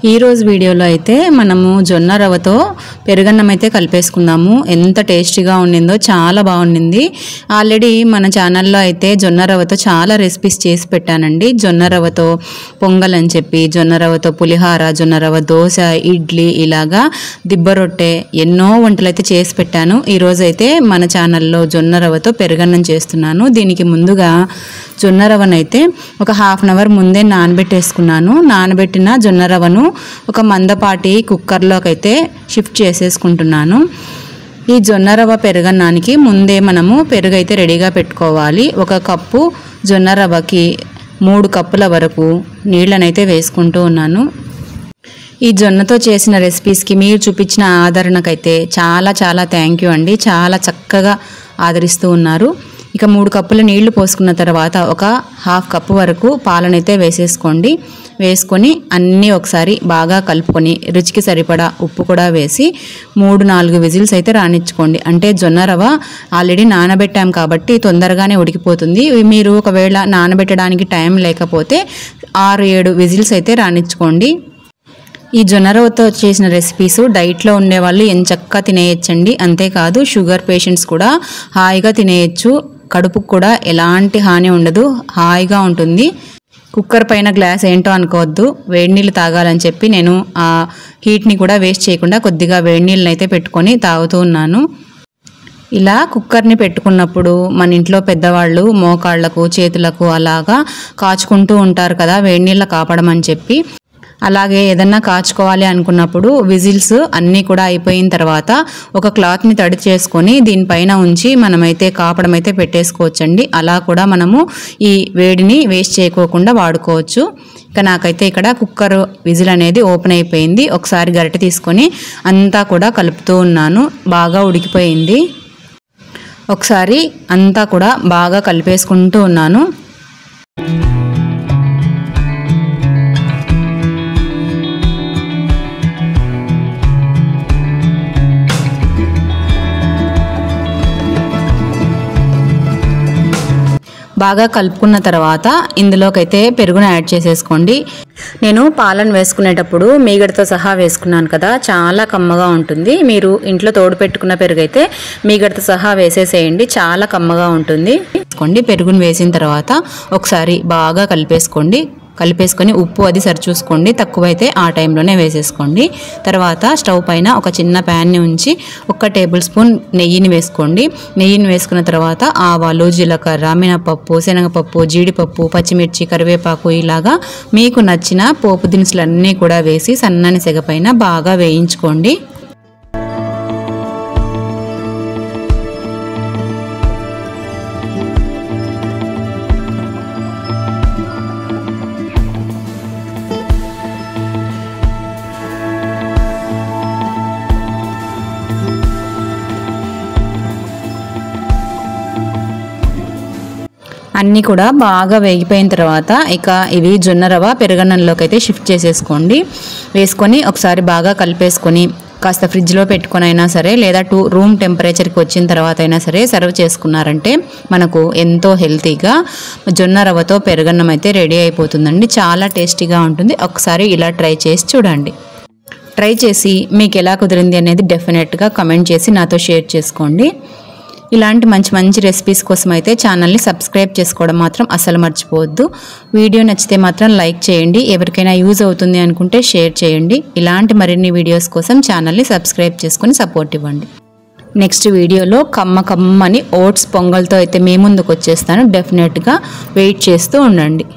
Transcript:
ఈ రోజు వీడియోలో అయితే మనము జొన్న రవ్వతో పెరుగన్నం అయితే కలిపేసుకుందాము. ఎంత టేస్టీగా ఉండిందో, చాలా బాగుండింది. ఆల్రెడీ మన ఛానల్లో అయితే జొన్న రవ్వతో చాలా రెసిపీస్ చేసి పెట్టానండి. జొన్న రవ్వతో పొంగల్ అని చెప్పి, జొన్న రవ్వతో పులిహార, జొన్న రవ్వ దోశ, ఇడ్లీ, ఇలాగా దిబ్బ రొట్టె, ఎన్నో వంటలు అయితే చేసి పెట్టాను. ఈరోజు అయితే మన ఛానల్లో జొన్న రవ్వతో పెరుగన్నం చేస్తున్నాను. దీనికి ముందుగా జొన్న రవ్వనైతే ఒక హాఫ్ అన్ అవర్ ముందే నానబెట్టేసుకున్నాను. నానబెట్టిన జొన్న రవ్వను ఒక మందపాటి కుక్కర్లోకి అయితే షిఫ్ట్ చేసేసుకుంటున్నాను. ఈ జొన్న రవ్వ పెరుగన్నానికి ముందే మనము పెరుగు అయితే రెడీగా పెట్టుకోవాలి. ఒక కప్పు జొన్న రవ్వకి 3 కప్పుల వరకు నీళ్ళనైతే వేసుకుంటూ ఉన్నాను. ఈ జొన్నతో చేసిన రెసిపీస్కి మీరు చూపించిన ఆదరణకైతే చాలా చాలా థ్యాంక్ యూ అండి. చాలా చక్కగా ఆదరిస్తూ ఉన్నారు. ఇక 3 కప్పుల నీళ్లు పోసుకున్న తర్వాత ఒక హాఫ్ కప్పు వరకు పాలనైతే వేసేసుకోండి. వేసుకొని అన్నీ ఒకసారి బాగా కలుపుకొని రుచికి సరిపడా ఉప్పు కూడా వేసి 3-4 విజిల్స్ అయితే రానిచ్చుకోండి. అంటే జొన్న రవ్వ ఆల్రెడీ నానబెట్టాం కాబట్టి తొందరగానే ఉడికిపోతుంది. మీరు ఒకవేళ నానబెట్టడానికి టైం లేకపోతే 6-7 విజిల్స్ అయితే రానిచ్చుకోండి. ఈ జొన్న రవ్వతో చేసిన రెసిపీస్ డైట్లో ఉండేవాళ్ళు ఎంచక్కా తినేయచ్చండి. అంతేకాదు షుగర్ పేషెంట్స్ కూడా హాయిగా తినేయచ్చు. కడుపుకు కూడా ఎలాంటి హాని ఉండదు, హాయిగా ఉంటుంది. కుక్కర్ పైన గ్లాస్ ఏంటో అనుకోవద్దు, వేడి నీళ్ళు తాగాలని చెప్పి నేను ఆ హీట్ని కూడా వేస్ట్ చేయకుండా కొద్దిగా వేడి నీళ్ళని అయితే పెట్టుకొని తాగుతూ ఉన్నాను. ఇలా కుక్కర్ని పెట్టుకున్నప్పుడు మన ఇంట్లో పెద్దవాళ్ళు మోకాళ్లకు, చేతులకు అలాగా కాచుకుంటూ ఉంటారు కదా వేడి నీళ్ళ కాపడం అని చెప్పి. అలాగే ఏదన్నా కాచుకోవాలి అనుకున్నప్పుడు విజిల్స్ అన్నీ కూడా అయిపోయిన తర్వాత ఒక క్లాత్ని తడి చేసుకొని దీనిపైన ఉంచి మనమైతే కాపడం అయితే పెట్టేసుకోవచ్చండి. అలా కూడా మనము ఈ వేడిని వేస్ట్ చేయకోకుండా వాడుకోవచ్చు. ఇక నాకైతే ఇక్కడ కుక్కర్ విజిల్ అనేది ఓపెన్ అయిపోయింది. ఒకసారి గరిటె తీసుకొని అంతా కూడా కలుపుతూ ఉన్నాను. బాగా ఉడికిపోయింది. ఒకసారి అంతా కూడా బాగా కలిపేసుకుంటూ ఉన్నాను. బాగా కలుపుకున్న తర్వాత ఇందులోకైతే పెరుగును యాడ్ చేసేసుకోండి. నేను పాలను వేసుకునేటప్పుడు మీగడతో సహా వేసుకున్నాను కదా, చాలా కమ్మగా ఉంటుంది. మీరు ఇంట్లో తోడు పెట్టుకున్న పెరుగు అయితే మీగడతో సహా వేసేసేయండి, చాలా కమ్మగా ఉంటుంది. పెరుగును వేసిన తర్వాత ఒకసారి బాగా కలిపేసుకొని ఉప్పు అది సరిచూసుకోండి. తక్కువైతే ఆ టైంలోనే వేసేసుకోండి. తర్వాత స్టవ్ పైన ఒక చిన్న ప్యాన్ని ఉంచి 1 టేబుల్ స్పూన్ నెయ్యిని వేసుకోండి. నెయ్యిని వేసుకున్న తర్వాత ఆవాలు, జీలకర్ర, మినపప్పు, శనగపప్పు, జీడిపప్పు, పచ్చిమిర్చి, కరివేపాకు, ఇలాగా మీకు నచ్చిన పోపు దినుసులన్నీ కూడా వేసి సన్నని సెగ పైన బాగా వేయించుకోండి. అన్నీ కూడా బాగా వేగిపోయిన తర్వాత ఇక ఇవి జొన్న రవ్వ పెరుగన్నంలోకి అయితే షిఫ్ట్ చేసేసుకోండి. వేసుకొని ఒకసారి బాగా కలిపేసుకొని కాస్త ఫ్రిడ్జ్లో పెట్టుకొని అయినా సరే లేదా రూమ్ టెంపరేచర్కి వచ్చిన తర్వాత అయినా సరే సర్వ్ చేసుకున్నారంటే మనకు ఎంతో హెల్తీగా జొన్న రవ్వతో పెరుగన్నం అయితే రెడీ అయిపోతుందండి. చాలా టేస్టీగా ఉంటుంది. ఒకసారి ఇలా ట్రై చేసి చూడండి. ట్రై చేసి మీకు ఎలా కుదిరింది అనేది డెఫినెట్గా కమెంట్ చేసి నాతో షేర్ చేసుకోండి. ఇలాంటి మంచి రెసిపీస్ కోసం అయితే ఛానల్ని సబ్స్క్రైబ్ చేసుకోవడం మాత్రం అస్సలు మర్చిపోవద్దు. వీడియో నచ్చితే మాత్రం లైక్ చేయండి. ఎవరికైనా యూజ్ అవుతుంది అనుకుంటే షేర్ చేయండి. ఇలాంటి మరిన్ని వీడియోస్ కోసం ఛానల్ని సబ్స్క్రైబ్ చేసుకొని సపోర్ట్ ఇవ్వండి. నెక్స్ట్ వీడియోలో కమ్మని ఓట్స్ పొంగల్తో అయితే మీ ముందుకు వచ్చేస్తాను. డెఫినెట్గా వెయిట్ చేస్తూ ఉండండి.